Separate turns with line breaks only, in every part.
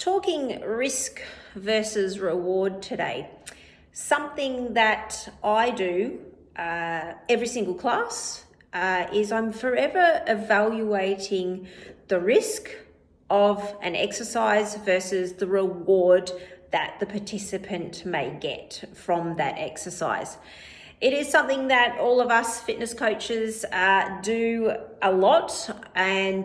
talking risk versus reward today. Something that I do every single class is I'm forever evaluating the risk of an exercise versus the reward that the participant may get from that exercise. It is something that all of us fitness coaches do a lot, and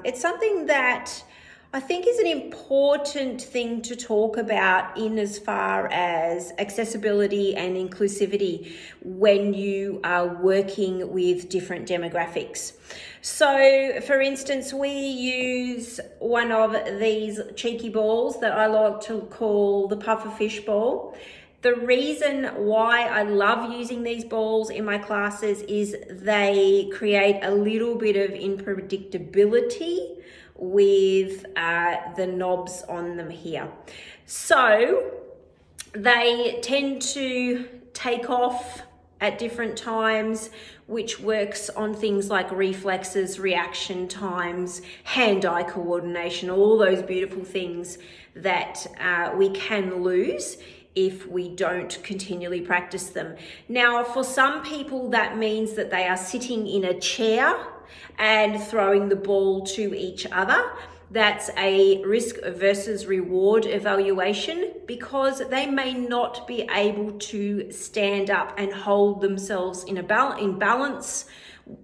it's something that I think is an important thing to talk about in as far as accessibility and inclusivity when you are working with different demographics. So, for instance, we use one of these cheeky balls that I like to call the pufferfish ball. The reason why I love using these balls in my classes is they create a little bit of unpredictability with the knobs on them here. So they tend to take off at different times, which works on things like reflexes, reaction times, hand-eye coordination, all those beautiful things that we can lose if we don't continually practice them. Now, for some people, that means that they are sitting in a chair and throwing the ball to each other. That's a risk versus reward evaluation because they may not be able to stand up and hold themselves in balance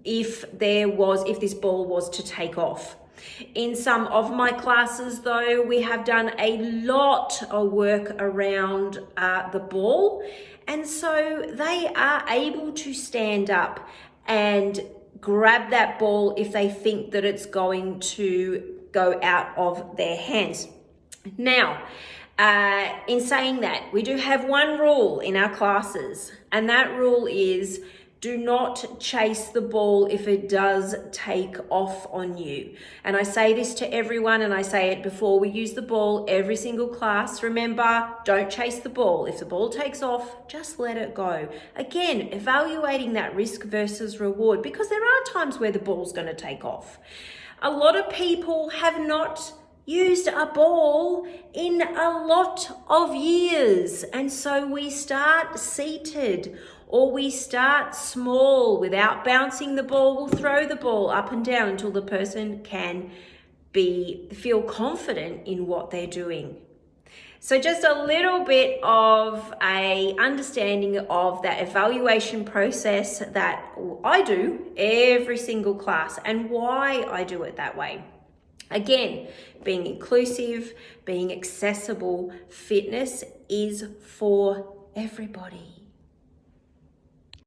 if this ball was to take off. In some of my classes, though, we have done a lot of work around the ball, and so they are able to stand up and grab that ball if they think that it's going to go out of their hands. Now, in saying that, we do have one rule in our classes, and that rule is do not chase the ball if it does take off on you. And I say this to everyone, and I say it before we use the ball every single class. Remember, don't chase the ball. If the ball takes off, just let it go. Again, evaluating that risk versus reward, because there are times where the ball's going to take off. A lot of people have not used a ball in a lot of years, and so we start seated or we start small without bouncing the ball. We'll throw the ball up and down until the person can feel confident in what they're doing. So just a little bit of a understanding of that evaluation process that I do every single class and why I do it that way. Again, being inclusive, being accessible, fitness is for everybody.